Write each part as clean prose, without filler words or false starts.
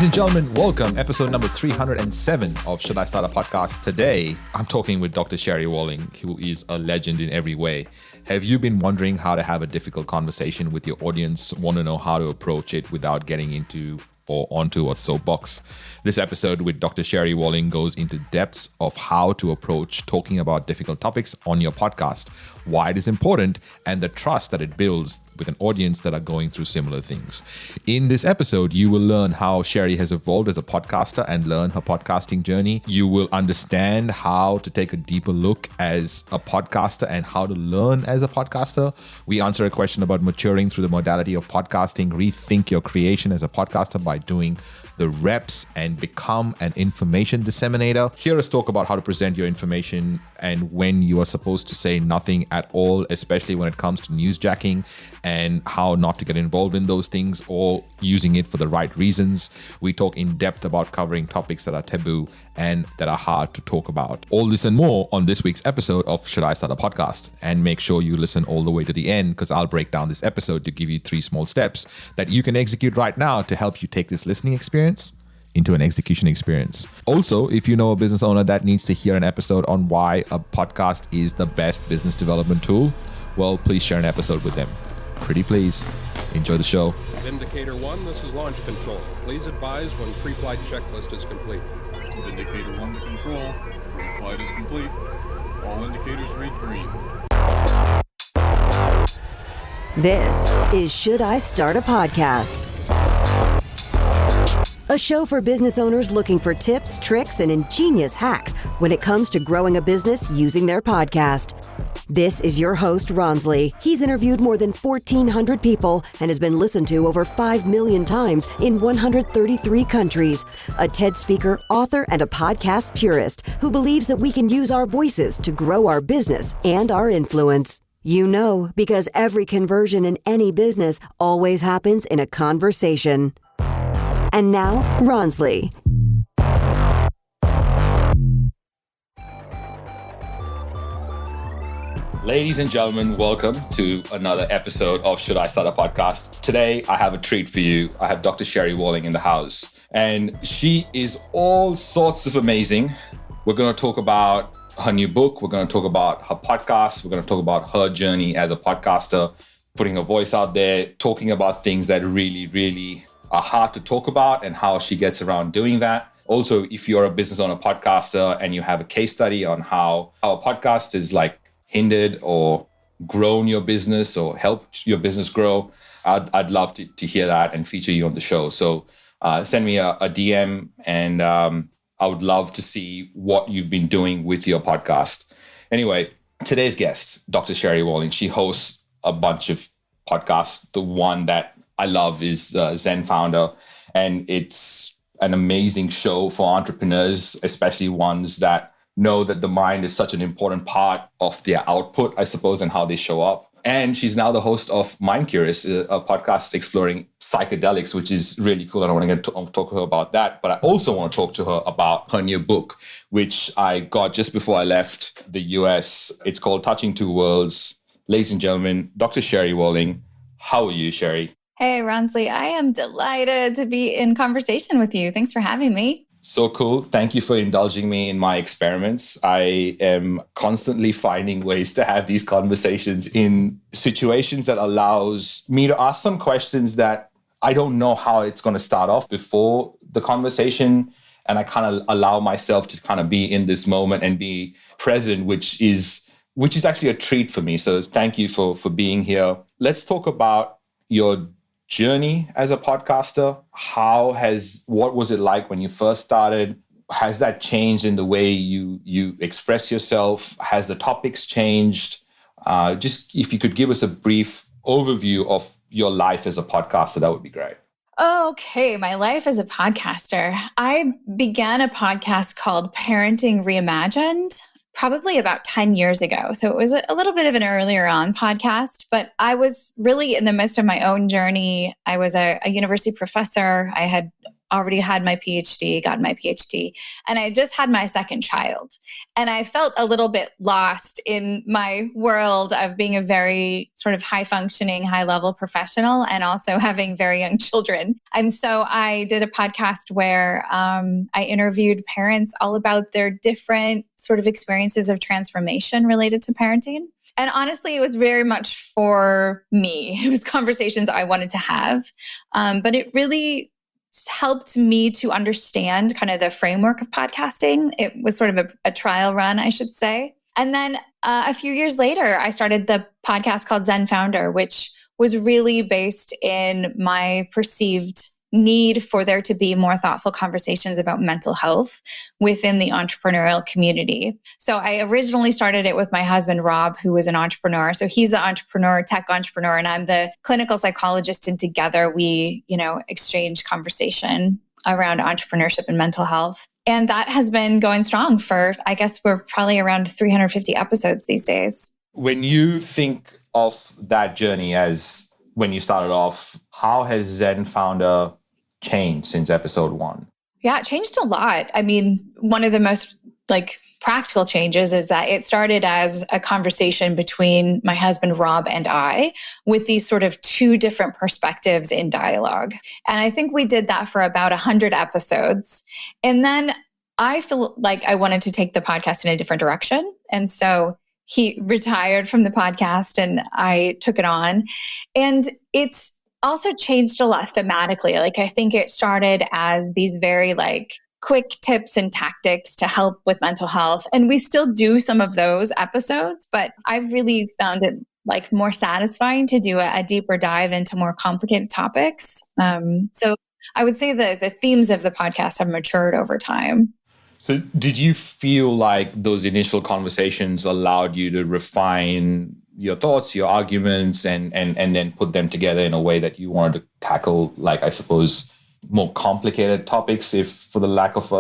and gentlemen, welcome. Episode number 307 of Should I Start a Podcast? Today, I'm talking with Dr. Sherry Walling, who is a legend in every way. Have you been wondering how to have a difficult conversation with your audience? Want to know how to approach it without getting into or onto a soapbox? This episode with Dr. Sherry Walling goes into depths of how to approach talking about difficult topics on your podcast, why it is important, and the trust that it builds with an audience that are going through similar things. In this episode, you will learn how Sherry has evolved as a podcaster and learn her podcasting journey. You will understand how to take a deeper look as a podcaster and how to learn as a podcaster. We answer a question about maturing through the modality of podcasting, rethink your creation as a podcaster by doing the reps and become an information disseminator. Hear us talk about how to present your information and when you are supposed to say nothing at all, especially when it comes to newsjacking, and how not to get involved in those things or using it for the right reasons. We talk in depth about covering topics that are taboo and that are hard to talk about. All this and more on this week's episode of Should I Start a Podcast? And make sure you listen all the way to the end, because I'll break down this episode to give you 3 small steps that you can execute right now to help you take this listening experience into an execution experience. Also, if you know a business owner that needs to hear an episode on why a podcast is the best business development tool, well, please share an episode with them. Pretty please. Enjoy the show. Indicator 1, this is launch control. Please advise when pre-flight checklist is complete. Indicator 1 to control. Pre-flight is complete. All indicators read green. This is Should I Start a Podcast? A show for business owners looking for tips, tricks, and ingenious hacks when it comes to growing a business using their podcast. This is your host, Ronsley. He's interviewed more than 1,400 people and has been listened to over 5 million times in 133 countries. A TED speaker, author, and a podcast purist who believes that we can use our voices to grow our business and our influence. You know, because every conversion in any business always happens in a conversation. And now, Ronsley. Ladies and gentlemen, welcome to another episode of Should I Start a Podcast? Today, I have a treat for you. I have Dr. Sherry Walling in the house, and she is all sorts of amazing. We're going to talk about her new book. We're going to talk about her podcast. We're going to talk about her journey as a podcaster, putting her voice out there, talking about things that really are hard to talk about and how she gets around doing that. Also, if you're a business owner, podcaster, and you have a case study on how a podcast is like hindered or grown your business or helped your business grow, I'd love to hear that and feature you on the show. So send me a DM, and I would love to see what you've been doing with your podcast. Anyway, today's guest, Dr. Sherry Walling, she hosts a bunch of podcasts. The one that I love is Zen Founder, and it's an amazing show for entrepreneurs, especially ones that know that the mind is such an important part of their output, I suppose, and how they show up. And she's now the host of Mind Curious, a podcast exploring psychedelics, which is really cool. And I want to talk to her about that. But I also want to talk to her about her new book, which I got just before I left the US. It's called Touching Two Worlds. Ladies and gentlemen, Dr. Sherry Walling. How are you, Sherry? Hey, Ronsley, I am delighted to be in conversation with you. Thanks for having me. So cool. Thank you for indulging me in my experiments. I am constantly finding ways to have these conversations in situations that allows me to ask some questions that I don't know how it's going to start off before the conversation. And I kind of allow myself to kind of be in this moment and be present, which is actually a treat for me. So thank you for being here. Let's talk about your journey as a podcaster. What was it like when you first started? Has that changed in the way you express yourself? Has the topics changed? Just if you could give us a brief overview of your life as a podcaster, that would be great. Okay, my life as a podcaster. I began a podcast called Parenting Reimagined probably about 10 years ago. So it was a little bit of an earlier on podcast, but I was really in the midst of my own journey. I was a university professor. I had already had my PhD, got my PhD, and I just had my second child. And I felt a little bit lost in my world of being a very sort of high functioning, high level professional and also having very young children. And so I did a podcast where I interviewed parents all about their different sort of experiences of transformation related to parenting. And honestly, it was very much for me. It was conversations I wanted to have. But it really helped me to understand kind of the framework of podcasting. It was sort of a trial run, I should say. And then a few years later, I started the podcast called Zen Founder, which was really based in my perceived need for there to be more thoughtful conversations about mental health within the entrepreneurial community. So I originally started it with my husband, Rob, who was an entrepreneur. So he's the entrepreneur, tech entrepreneur, and I'm the clinical psychologist. And together we, exchange conversation around entrepreneurship and mental health. And that has been going strong for, I guess we're probably around 350 episodes these days. When you think of that journey as when you started off, how has Zen Founder changed since episode 1? Yeah, it changed a lot. I mean, one of the most practical changes is that it started as a conversation between my husband, Rob, and I with these sort of two different perspectives in dialogue. And I think we did that for about 100 episodes. And then I feel like I wanted to take the podcast in a different direction. And so he retired from the podcast and I took it on. And it's also changed a lot thematically. I think it started as these very quick tips and tactics to help with mental health. And we still do some of those episodes, but I've really found it more satisfying to do a deeper dive into more complicated topics. So I would say the themes of the podcast have matured over time. So did you feel like those initial conversations allowed you to refine your thoughts, your arguments, and then put them together in a way that you wanted to tackle, I suppose, more complicated topics, if for the lack of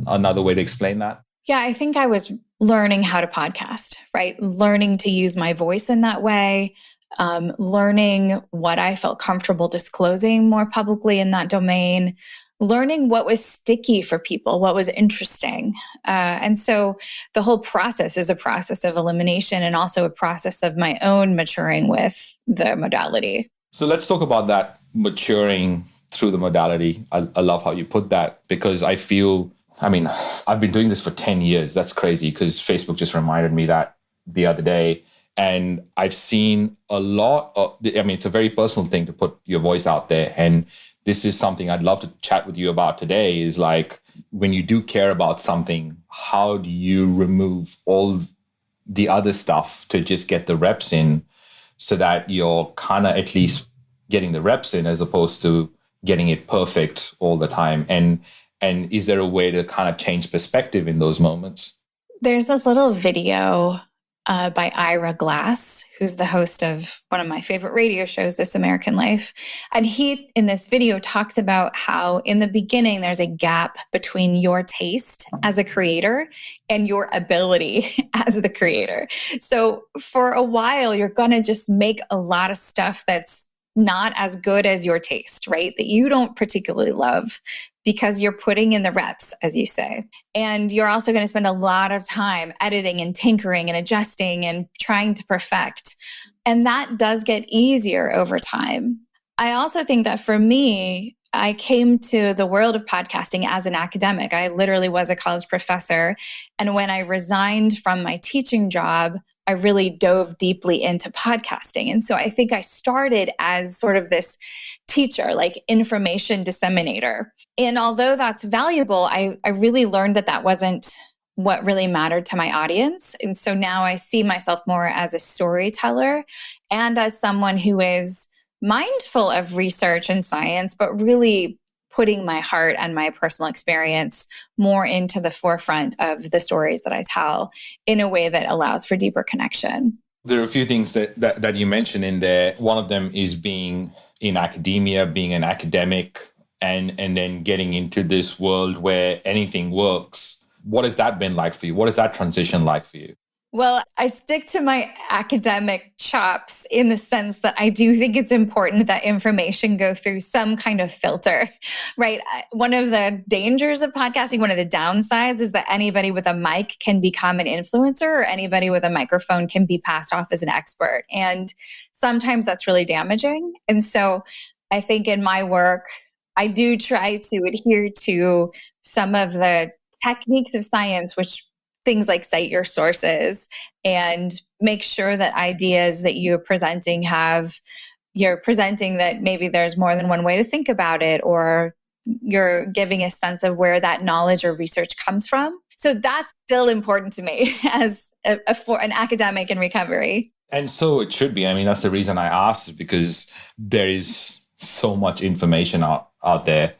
another way to explain that? Yeah, I think I was learning how to podcast, right? Learning to use my voice in that way, learning what I felt comfortable disclosing more publicly in that domain, learning what was sticky for people, what was interesting. And so the whole process is a process of elimination and also a process of my own maturing with the modality. So let's talk about that maturing through the modality. I love how you put that, because I've been doing this for 10 years. That's crazy, because Facebook just reminded me that the other day. And I've seen a lot of, it's a very personal thing to put your voice out there. And this is something I'd love to chat with you about today, is when you do care about something, how do you remove all the other stuff to just get the reps in, so that you're kind of at least getting the reps in as opposed to getting it perfect all the time? And is there a way to kind of change perspective in those moments? There's this little video by Ira Glass, who's the host of one of my favorite radio shows, This American Life. And he, in this video, talks about how in the beginning, there's a gap between your taste as a creator and your ability as the creator. So for a while, you're going to just make a lot of stuff that's not as good as your taste, right? That you don't particularly love, because you're putting in the reps, as you say. And you're also going to spend a lot of time editing and tinkering and adjusting and trying to perfect. And that does get easier over time. I also think that for me, I came to the world of podcasting as an academic. I literally was a college professor. And when I resigned from my teaching job, I really dove deeply into podcasting. And so I think I started as sort of this teacher, information disseminator. And although that's valuable, I really learned that wasn't what really mattered to my audience. And so now I see myself more as a storyteller and as someone who is mindful of research and science, but really putting my heart and my personal experience more into the forefront of the stories that I tell in a way that allows for deeper connection. There are a few things that you mentioned in there. One of them is being in academia, being an academic, and then getting into this world where anything works. What has that been like for you? What is that transition like for you? Well, I stick to my academic chops in the sense that I do think it's important that information go through some kind of filter, right? One of the dangers of podcasting, one of the downsides is that anybody with a mic can become an influencer, or anybody with a microphone can be passed off as an expert. And sometimes that's really damaging. And so I think in my work, I do try to adhere to some of the techniques of science, which things like cite your sources and make sure that ideas that you're presenting you're presenting that maybe there's more than one way to think about it, or you're giving a sense of where that knowledge or research comes from. So that's still important to me as for an academic in recovery. And so it should be. I mean, that's the reason I asked, is because there is so much information out there.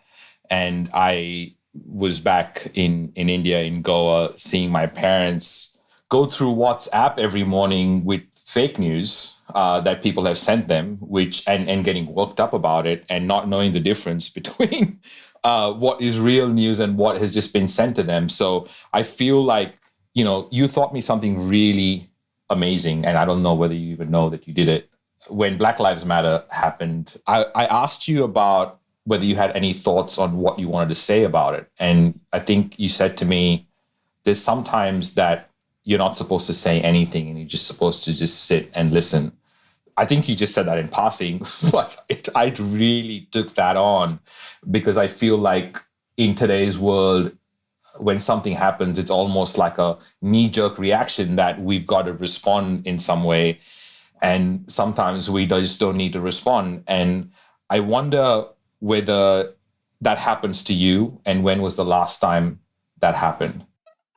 And I was back in India, in Goa, seeing my parents go through WhatsApp every morning with fake news that people have sent them, and getting worked up about it and not knowing the difference between what is real news and what has just been sent to them. So I feel like, you taught me something really amazing, and I don't know whether you even know that you did it. When Black Lives Matter happened, I asked you about whether you had any thoughts on what you wanted to say about it. And I think you said to me, there's sometimes that you're not supposed to say anything and you're just supposed to just sit and listen. I think you just said that in passing, but I really took that on, because I feel like in today's world, when something happens, it's almost like a knee-jerk reaction that we've got to respond in some way. And sometimes we just don't need to respond. And I wonder whether that happens to you, and when was the last time that happened?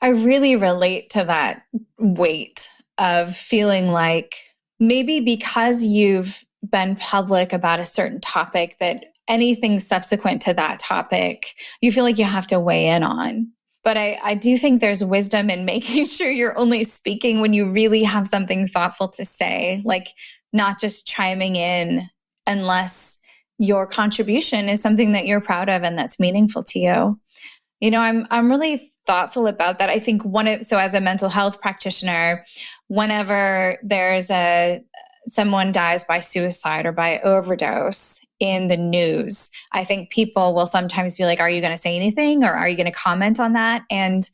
I really relate to that weight of feeling like maybe because you've been public about a certain topic, that anything subsequent to that topic, you feel like you have to weigh in on. But I do think there's wisdom in making sure you're only speaking when you really have something thoughtful to say, like not just chiming in unless your contribution is something that you're proud of and that's meaningful to you. I'm really thoughtful about that. I think so as a mental health practitioner, whenever there's someone dies by suicide or by overdose in the news, I think people will sometimes be like, are you going to say anything, or are you going to comment on that? And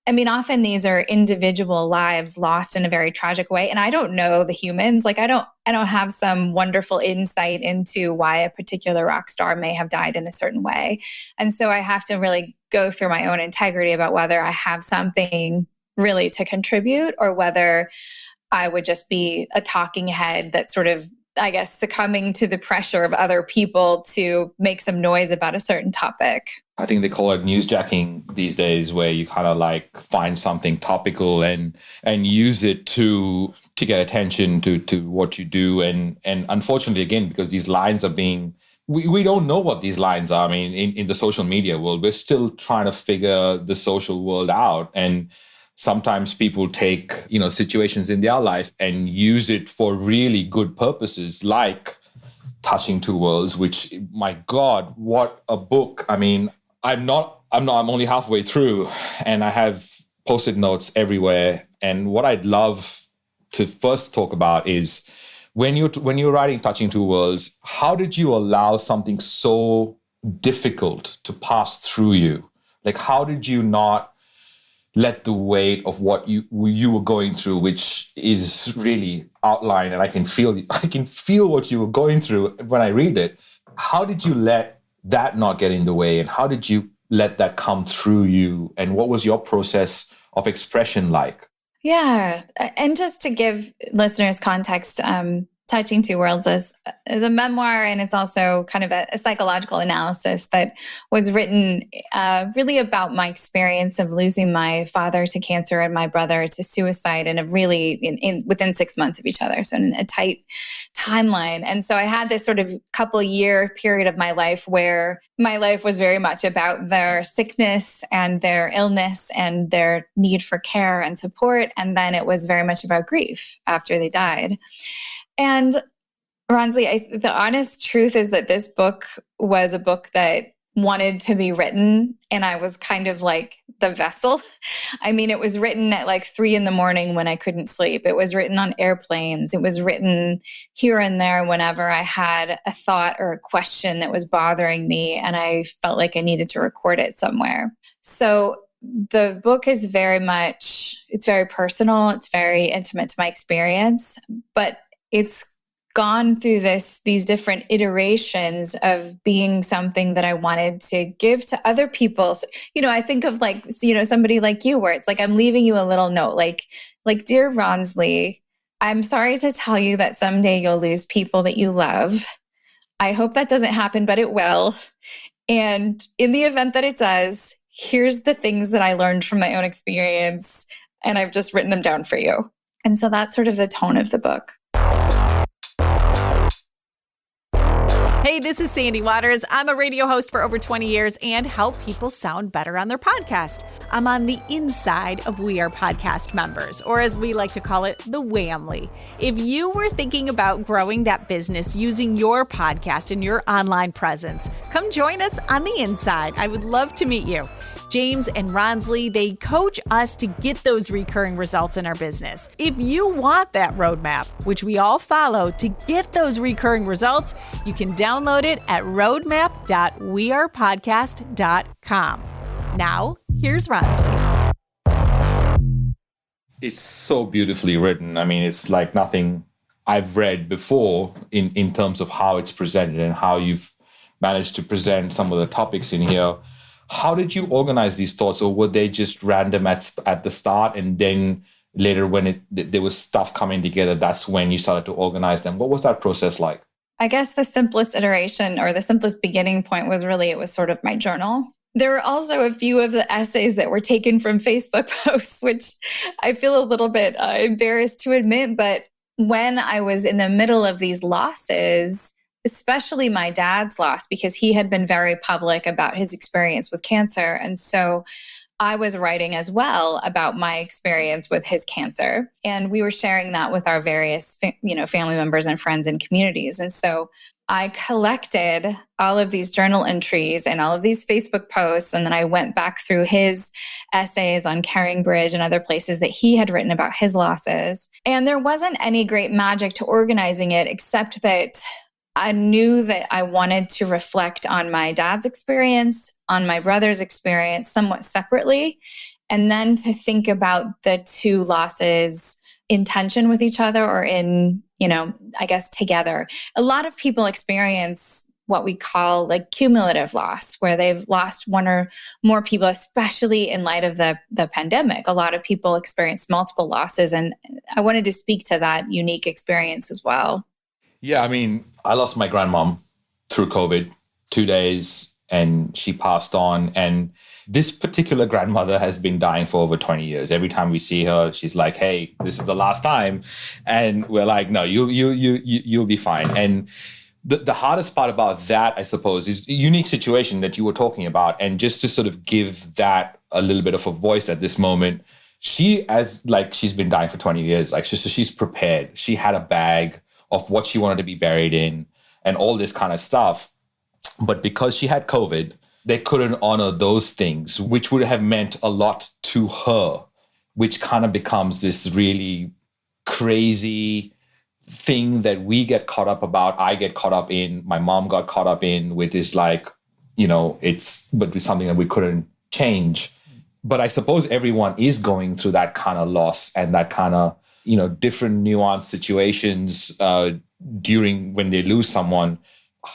I mean, often these are individual lives lost in a very tragic way. And I don't know the humans. Like I don't have some wonderful insight into why a particular rock star may have died in a certain way. And so I have to really go through my own integrity about whether I have something really to contribute, or whether I would just be a talking head that's sort of, I guess, succumbing to the pressure of other people to make some noise about a certain topic. I think they call it newsjacking these days, where you kind of like find something topical and use it to get attention to what you do. And unfortunately, again, because these lines are being, we don't know what these lines are. I mean, in the social media world, we're still trying to figure the social world out. And sometimes people take, situations in their life and use it for really good purposes, like Touching Two Worlds, which, my God, what a book. I mean, I'm only halfway through, and I have Post-it notes everywhere. And what I'd love to first talk about is when you're writing Touching Two Worlds, how did you allow something so difficult to pass through you? Like, how did you not let the weight of what you were going through, which is really outlined, and I can feel what you were going through when I read it. How did you let that not get in the way, and how did you let that come through you, and what was your process of expression like? Yeah, and just to give listeners context, Touching Two Worlds is a memoir, and it's also kind of a psychological analysis that was written really about my experience of losing my father to cancer and my brother to suicide, and within 6 months of each other, so in a tight timeline. And so I had this sort of couple year period of my life where my life was very much about their sickness and their illness and their need for care and support, and then it was very much about grief after they died. And Ronsley, the honest truth is that this book was a book that wanted to be written, and I was kind of like the vessel. I mean, it was written at like 3 a.m. when I couldn't sleep. It was written on airplanes. It was written here and there whenever I had a thought or a question that was bothering me, and I felt like I needed to record it somewhere. So the book is it's very personal. It's very intimate to my experience, but it's gone through these different iterations of being something that I wanted to give to other people. So, I think of like, somebody like you, where it's like, I'm leaving you a little note, like, dear Ronsley, I'm sorry to tell you that someday you'll lose people that you love. I hope that doesn't happen, but it will. And in the event that it does, here's the things that I learned from my own experience, and I've just written them down for you. And so that's sort of the tone of the book. Hey, this is Sandy Waters. I'm a radio host for over 20 years and help people sound better on their podcast. I'm on the inside of We Are Podcast members, or as we like to call it, the Whamly. If you were thinking about growing that business using your podcast and your online presence, come join us on the inside. I would love to meet you. James and Ronsley, they coach us to get those recurring results in our business. If you want that roadmap, which we all follow to get those recurring results, you can download it at roadmap.wearepodcast.com. Now, here's Ronsley. It's so beautifully written. I mean, it's like nothing I've read before in terms of how it's presented and how you've managed to present some of the topics in here. How did you organize these thoughts, or were they just random at the start, and then later when there was stuff coming together, that's when you started to organize them? What was that process like? I guess the simplest iteration or the simplest beginning point was it was sort of my journal. There were also a few of the essays that were taken from Facebook posts, which I feel a little bit embarrassed to admit. But when I was in the middle of these losses, especially my dad's loss, because he had been very public about his experience with cancer. And so I was writing as well about my experience with his cancer. And we were sharing that with our various, family members and friends and communities. And so I collected all of these journal entries and all of these Facebook posts. And then I went back through his essays on Carrying Bridge and other places that he had written about his losses. And there wasn't any great magic to organizing it, except that I knew that I wanted to reflect on my dad's experience, on my brother's experience somewhat separately, and then to think about the two losses in tension with each other, or in, I guess together. A lot of people experience what we call like cumulative loss, where they've lost one or more people, especially in light of the pandemic. A lot of people experience multiple losses, and I wanted to speak to that unique experience as well. Yeah, I mean, I lost my grandmom through COVID, 2 days, and she passed on. And this particular grandmother has been dying for over 20 years. Every time we see her, she's like, "Hey, this is the last time," and we're like, "No, you'll be fine." And the hardest part about that, I suppose, is the unique situation that you were talking about, and just to sort of give that a little bit of a voice at this moment. She's been dying for 20 years, so she's prepared. She had a bag of what she wanted to be buried in and all this kind of stuff. But because she had COVID, they couldn't honor those things, which would have meant a lot to her, which kind of becomes this really crazy thing that we get caught up about. I get caught up in, my mom got caught up in, with is like, but with something that we couldn't change. But I suppose everyone is going through that kind of loss and that kind of, different nuanced situations during when they lose someone.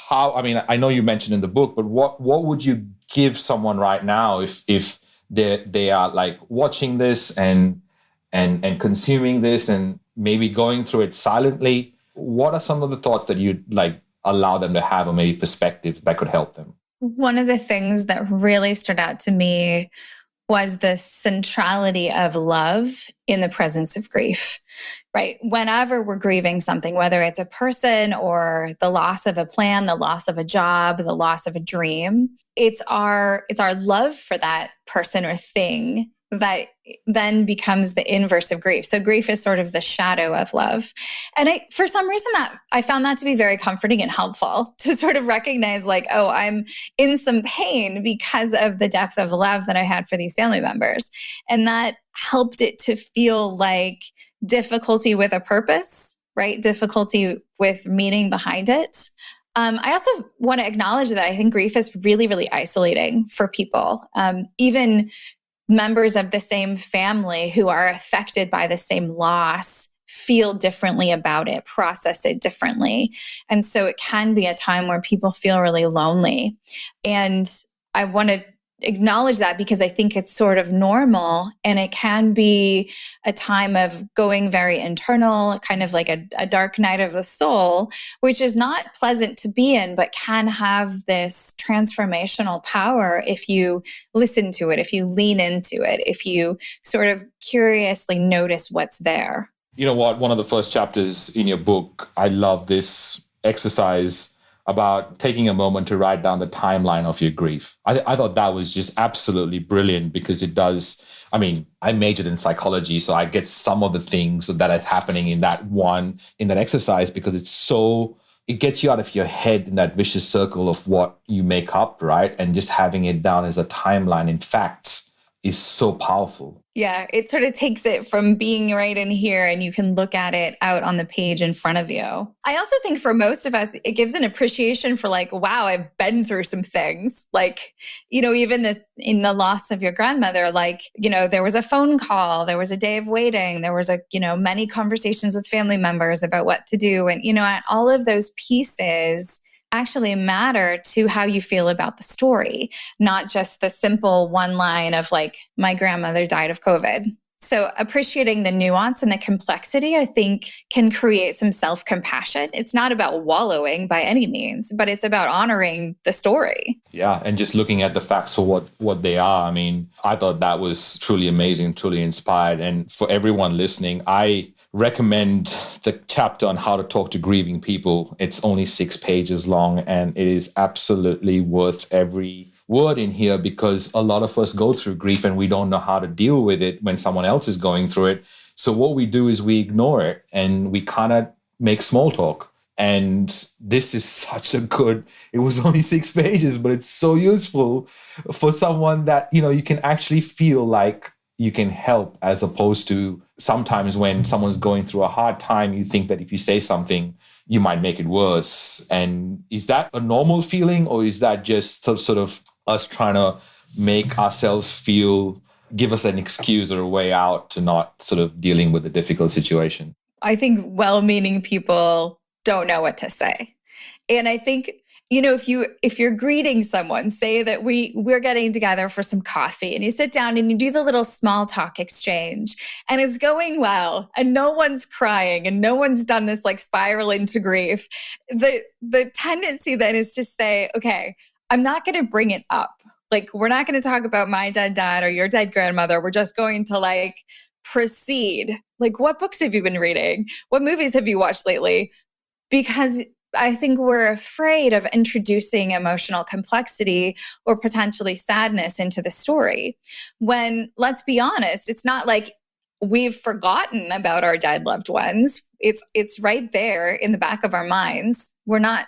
I know you mentioned in the book, but what would you give someone right now if they are like watching this and consuming this and maybe going through it silently? What are some of the thoughts that you'd like allow them to have, or maybe perspectives that could help them? One of the things that really stood out to me was the centrality of love in the presence of grief, right? Whenever we're grieving something, whether it's a person or the loss of a plan, the loss of a job, the loss of a dream, it's our love for that person or thing that then becomes the inverse of grief. So grief is sort of the shadow of love. And for some reason that I found that to be very comforting and helpful to sort of recognize like, oh, I'm in some pain because of the depth of love that I had for these family members. And that helped it to feel like difficulty with a purpose, right? Difficulty with meaning behind it. I also want to acknowledge that I think grief is really, really isolating for people. Even members of the same family who are affected by the same loss feel differently about it, process it differently. And so it can be a time where people feel really lonely. And I want to acknowledge that because I think it's sort of normal, and it can be a time of going very internal, kind of like a dark night of the soul, which is not pleasant to be in, but can have this transformational power if you listen to it, if you lean into it, if you sort of curiously notice what's there. You know what? One of the first chapters in your book, I love this exercise about taking a moment to write down the timeline of your grief. I thought that was just absolutely brilliant because it does, I mean, I majored in psychology, so I get some of the things that are happening in that exercise because it gets you out of your head in that vicious circle of what you make up, right? And just having it down as a timeline in facts is so powerful. Yeah, it sort of takes it from being right in here and you can look at it out on the page in front of you. I also think for most of us, it gives an appreciation for like, wow, I've been through some things. Like, even this in the loss of your grandmother, like, there was a phone call, there was a day of waiting, there was many conversations with family members about what to do. And, and all of those pieces actually matter to how you feel about the story, not just the simple one line of like, my grandmother died of COVID. So appreciating the nuance and the complexity, I think, can create some self-compassion. It's not about wallowing by any means, but it's about honoring the story. Yeah, and just looking at the facts for what they are. I mean, I thought that was truly amazing, truly inspired. And for everyone listening, I recommend the chapter on how to talk to grieving people. It's only 6 pages long, and it is absolutely worth every word in here because a lot of us go through grief and we don't know how to deal with it when someone else is going through it. So what we do is we ignore it and we kind of make small talk. And this is such a good, it was only 6 pages, but it's so useful for someone that, you can actually feel like you can help, as opposed to sometimes when someone's going through a hard time, you think that if you say something, you might make it worse. And is that a normal feeling, or is that just sort of us trying to make ourselves give us an excuse or a way out to not sort of dealing with a difficult situation? I think well-meaning people don't know what to say. And I think, if you're greeting someone, say that we're getting together for some coffee and you sit down and you do the little small talk exchange and it's going well and no one's crying and no one's done this like spiral into grief. The tendency then is to say, okay, I'm not going to bring it up. Like, we're not going to talk about my dead dad or your dead grandmother. We're just going to like proceed. Like, what books have you been reading? What movies have you watched lately? Because I think we're afraid of introducing emotional complexity or potentially sadness into the story. When, let's be honest, it's not like we've forgotten about our dead loved ones. It's right there in the back of our minds. We're not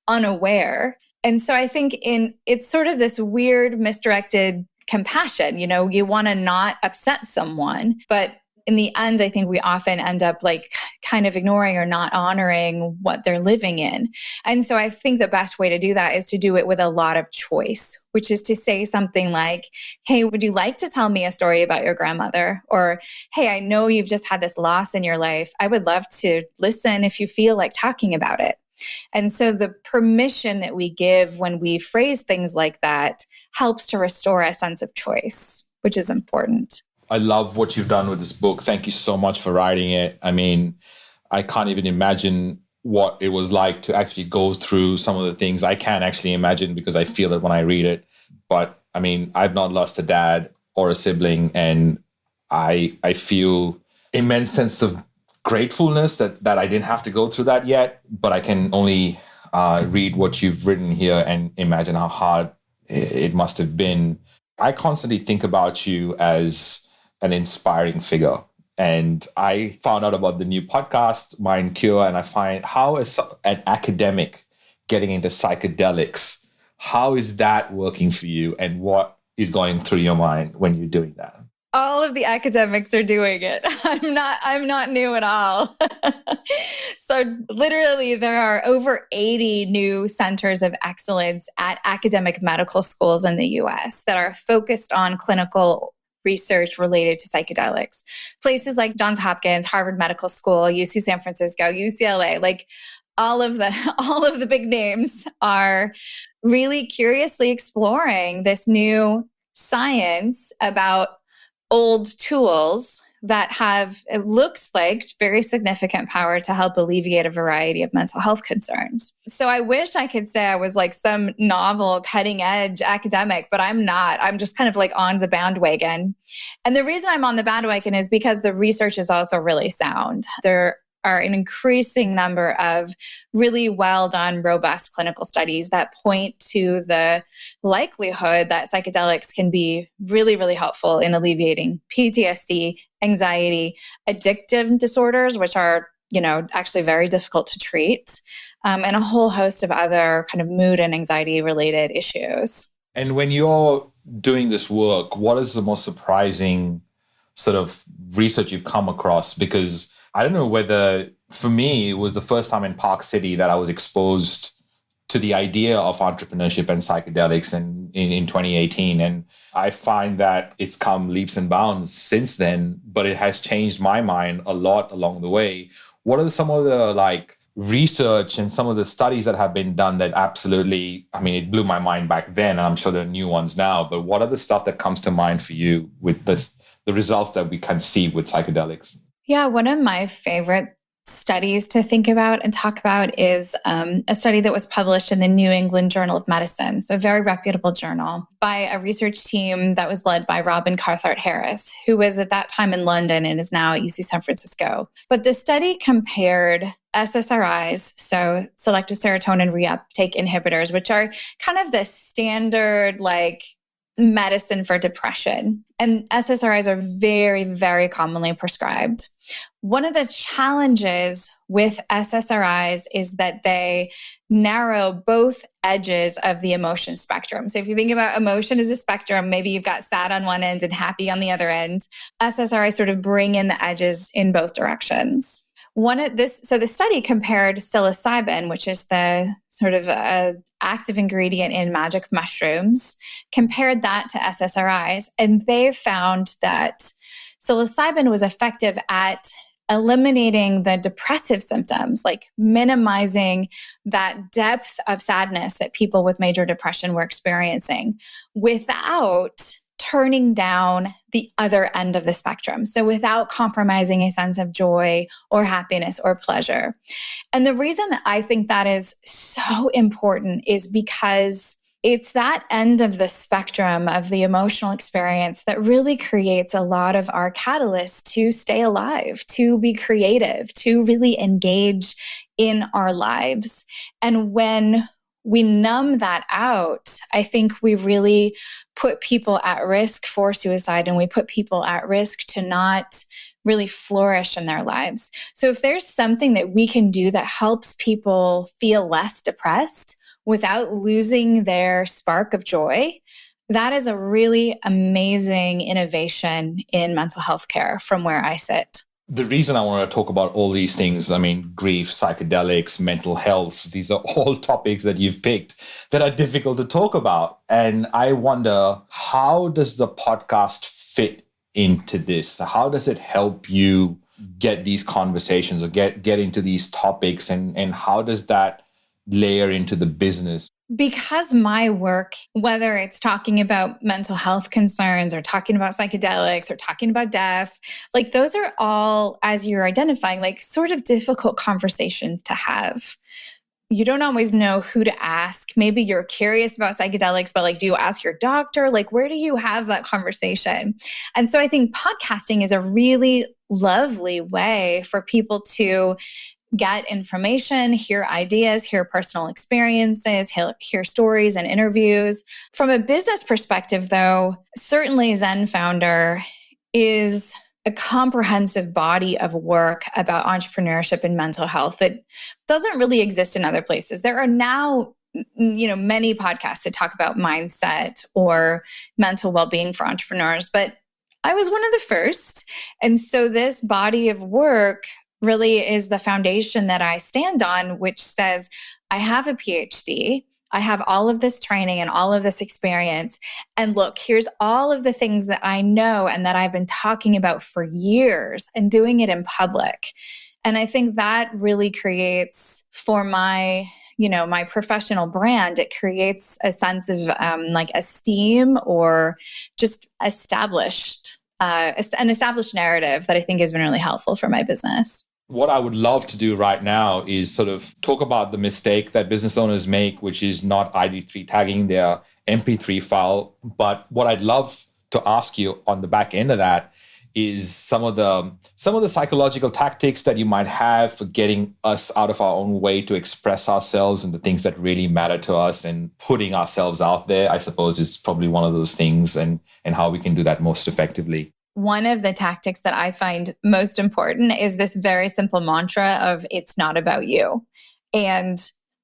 unaware. And so I think it's sort of this weird misdirected compassion. You want to not upset someone, but in the end, I think we often end up like kind of ignoring or not honoring what they're living in. And so I think the best way to do that is to do it with a lot of choice, which is to say something like, hey, would you like to tell me a story about your grandmother? Or, hey, I know you've just had this loss in your life. I would love to listen if you feel like talking about it. And so the permission that we give when we phrase things like that helps to restore a sense of choice, which is important. I love what you've done with this book. Thank you so much for writing it. I mean, I can't even imagine what it was like to actually go through some of the things. I can't actually imagine because I feel it when I read it. But I mean, I've not lost a dad or a sibling, and I feel immense sense of gratefulness that I didn't have to go through that yet. But I can only read what you've written here and imagine how hard it must have been. I constantly think about you as an inspiring figure. And I found out about the new podcast, Mind Cure, and I find how is an academic getting into psychedelics, how is that working for you, and what is going through your mind when you're doing that? All of the academics are doing it. I'm not new at all. So literally there are over 80 new centers of excellence at academic medical schools in the US that are focused on clinical research related to psychedelics. Places like Johns Hopkins, Harvard Medical School, UC San Francisco, UCLA, like all of the big names are really curiously exploring this new science about old tools that have, it looks like, very significant power to help alleviate a variety of mental health concerns. So I wish I could say I was like some novel, cutting edge academic, but I'm not. I'm just kind of like on the bandwagon. And the reason I'm on the bandwagon is because the research is also really sound. There are an increasing number of really well done, robust clinical studies that point to the likelihood that psychedelics can be really, really helpful in alleviating PTSD, anxiety, addictive disorders, which are, actually very difficult to treat, and a whole host of other kind of mood and anxiety related issues. And when you're doing this work, what is the most surprising sort of research you've come across? Because I don't know whether, for me, it was the first time in Park City that I was exposed to the idea of entrepreneurship and psychedelics in 2018. And I find that it's come leaps and bounds since then, but it has changed my mind a lot along the way. What are some of the research and some of the studies that have been done that absolutely, it blew my mind back then, and I'm sure there are new ones now, but what are the stuff that comes to mind for you with the results that we can see with psychedelics? Yeah, one of my favorite studies to think about and talk about is a study that was published in the New England Journal of Medicine, so a very reputable journal, by a research team that was led by Robin Carthart Harris, who was at that time in London and is now at UC San Francisco. But the study compared SSRIs, so selective serotonin reuptake inhibitors, which are kind of the standard medicine for depression. And SSRIs are very, very commonly prescribed. One of the challenges with SSRIs is that they narrow both edges of the emotion spectrum. So if you think about emotion as a spectrum, maybe you've got sad on one end and happy on the other end. SSRIs sort of bring in the edges in both directions. So the study compared psilocybin, which is the sort of active ingredient in magic mushrooms, compared that to SSRIs, and they found that psilocybin was effective at eliminating the depressive symptoms, like minimizing that depth of sadness that people with major depression were experiencing, without turning down the other end of the spectrum. So without compromising a sense of joy or happiness or pleasure. And the reason that I think that is so important is because it's that end of the spectrum of the emotional experience that really creates a lot of our catalysts to stay alive, to be creative, to really engage in our lives. And when we numb that out, I think we really put people at risk for suicide, and we put people at risk to not really flourish in their lives. So if there's something that we can do that helps people feel less depressed without losing their spark of joy, that is a really amazing innovation in mental health care from where I sit. The reason I want to talk about all these things, grief, psychedelics, mental health, these are all topics that you've picked that are difficult to talk about. And I wonder, how does the podcast fit into this? How does it help you get these conversations or get into these topics? And how does that layer into the business? Because my work, whether it's talking about mental health concerns or talking about psychedelics or talking about death, those are all, as you're identifying, sort of difficult conversations to have. You don't always know who to ask. Maybe you're curious about psychedelics, but do you ask your doctor? Where do you have that conversation? And so I think podcasting is a really lovely way for people to get information, hear ideas, hear personal experiences, hear stories and interviews. From a business perspective, though, certainly Zen Founder is a comprehensive body of work about entrepreneurship and mental health that doesn't really exist in other places. There are now, many podcasts that talk about mindset or mental well-being for entrepreneurs, but I was one of the first. And so this body of work really is the foundation that I stand on, which says, I have a PhD. I have all of this training and all of this experience. And look, here's all of the things that I know and that I've been talking about for years and doing it in public. And I think that really creates for my professional brand, it creates a sense of esteem or just an established narrative that I think has been really helpful for my business. What I would love to do right now is sort of talk about the mistake that business owners make, which is not ID3 tagging their MP3 file. But what I'd love to ask you on the back end of that is some of the psychological tactics that you might have for getting us out of our own way to express ourselves and the things that really matter to us, and putting ourselves out there, I suppose, is probably one of those things, and how we can do that most effectively. One of the tactics that I find most important is this very simple mantra of it's not about you. And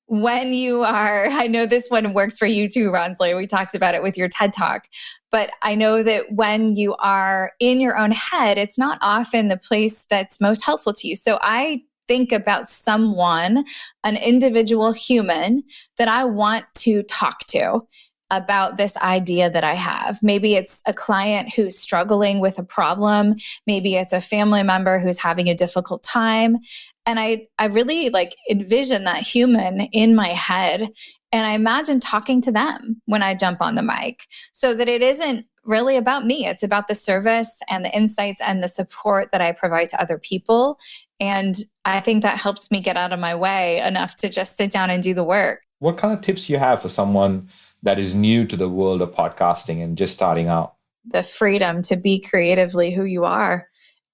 when you are, I know this one works for you too, Ronsley. We talked about it with your TED Talk. But I know that when you are in your own head, it's not often the place that's most helpful to you. So I think about someone, an individual human that I want to talk to about this idea that I have. Maybe it's a client who's struggling with a problem. Maybe it's a family member who's having a difficult time. And I really envision that human in my head. And I imagine talking to them when I jump on the mic, so that it isn't really about me. It's about the service and the insights and the support that I provide to other people. And I think that helps me get out of my way enough to just sit down and do the work. What kind of tips do you have for someone that is new to the world of podcasting and just starting out? The freedom to be creatively who you are.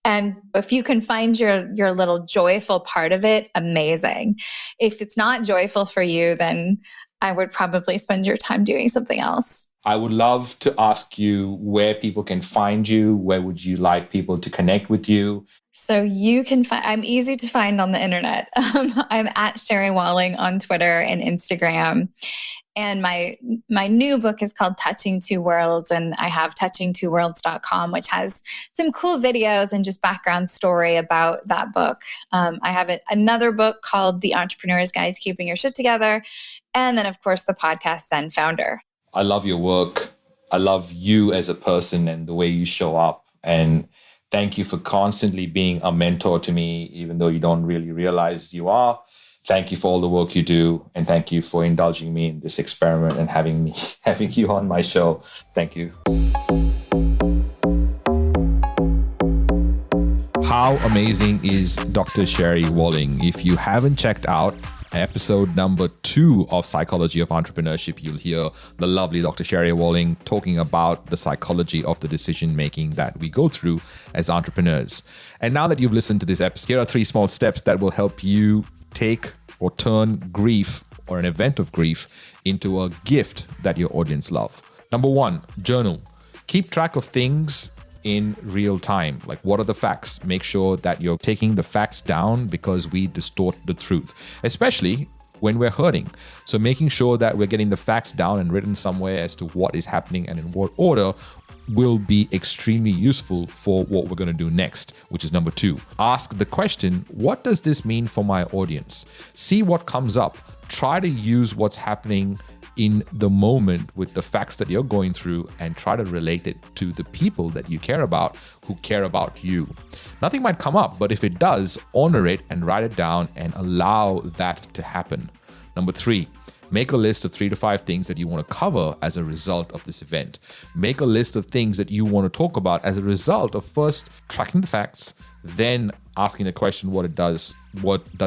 And if you can find your little joyful part of it, amazing. If it's not joyful for you, then I would probably spend your time doing something else. I would love to ask you where people can find you. Where would you like people to connect with you? So you can find, I'm easy to find on the internet. I'm at Sherry Walling on Twitter and Instagram. And my new book is called Touching Two Worlds, and I have touchingtwoworlds.com, which has some cool videos and just background story about that book. I have another book called The Entrepreneur's Guide to Keeping Your Shit Together. And then, of course, the podcast Zen Founder. I love your work. I love you as a person and the way you show up. And thank you for constantly being a mentor to me, even though you don't really realize you are. Thank you for all the work you do. And thank you for indulging me in this experiment and having you on my show. Thank you. How amazing is Dr. Sherry Walling? If you haven't checked out episode number 2 of Psychology of Entrepreneurship, you'll hear the lovely Dr. Sherry Walling talking about the psychology of the decision making that we go through as entrepreneurs. And now that you've listened to this episode, here are 3 small steps that will help you take or turn grief or an event of grief into a gift that your audience love. Number 1, journal. Keep track of things in real time. Like, what are the facts? Make sure that you're taking the facts down, because we distort the truth, especially when we're hurting. So making sure that we're getting the facts down and written somewhere as to what is happening and in what order will be extremely useful for what we're going to do next, which is number 2. Ask the question, what does this mean for my audience? See what comes up. Try to use what's happening in the moment with the facts that you're going through and try to relate it to the people that you care about, who care about you. Nothing might come up, but if it does, honor it and write it down and allow that to happen. Number 3, make a list of 3 to 5 things that you want to cover as a result of this event. Make a list of things that you want to talk about as a result of first tracking the facts, then asking the question what does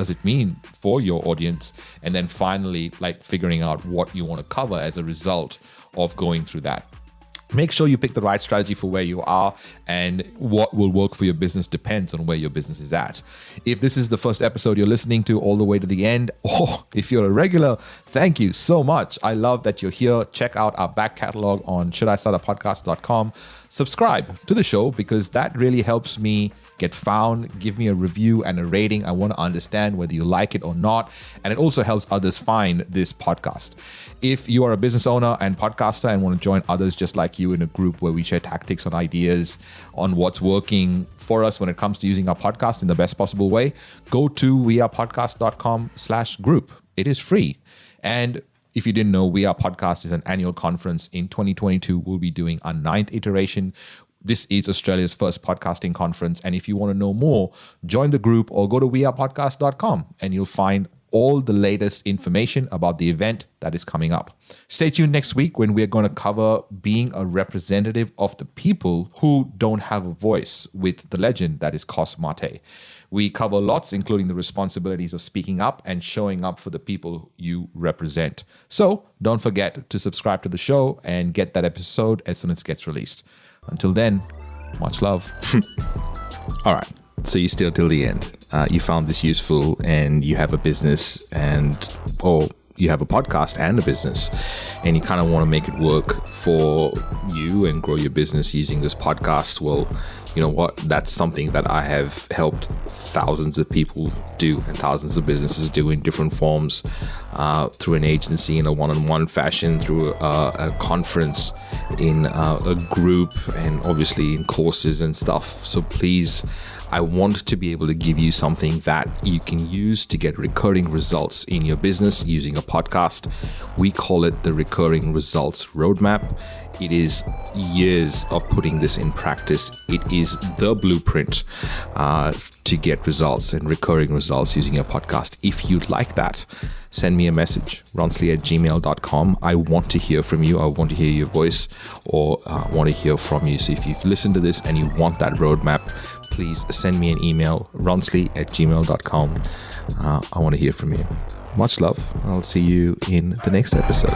it mean for your audience, and then finally figuring out what you want to cover as a result of going through that. Make sure you pick the right strategy for where you are, and what will work for your business depends on where your business is at. If this is the first episode you're listening to all the way to the end, or if you're a regular, thank you so much. I love that you're here. Check out our back catalog on shouldistartapodcast.com. Subscribe to the show because that really helps me get found. Give me a review and a rating. I want to understand whether you like it or not. And it also helps others find this podcast. If you are a business owner and podcaster and want to join others just like you in a group where we share tactics on ideas on what's working for us when it comes to using our podcast in the best possible way, go to wearepodcast.com/group. It is free. And if you didn't know, We Are Podcast is an annual conference. In 2022, we'll be doing our 9th iteration. This is Australia's first podcasting conference. And if you want to know more, join the group or go to wearepodcast.com and you'll find all the latest information about the event that is coming up. Stay tuned next week when we're going to cover being a representative of the people who don't have a voice with the legend that is Cos Mate. We cover lots, including the responsibilities of speaking up and showing up for the people you represent. So don't forget to subscribe to the show and get that episode as soon as it gets released. Until then, much love. All right. So you still till the end. You found this useful and you have a business or you have a podcast and a business and you kind of want to make it work for you and grow your business using this podcast. Well, you know what? That's something that I have helped thousands of people do and thousands of businesses do in different forms, through an agency in a one-on-one fashion, through a conference, in a group, and obviously in courses and stuff. So please, I want to be able to give you something that you can use to get recurring results in your business using a podcast. We call it the Recurring Results Roadmap. It is years of putting this in practice. It is the blueprint to get results and recurring results using a podcast. If you'd like that, send me a message, ronsley@gmail.com. I want to hear from you. I want to hear your voice, or want to hear from you. So if you've listened to this and you want that roadmap, please send me an email, ronsley@gmail.com. I want to hear from you. Much love. I'll see you in the next episode.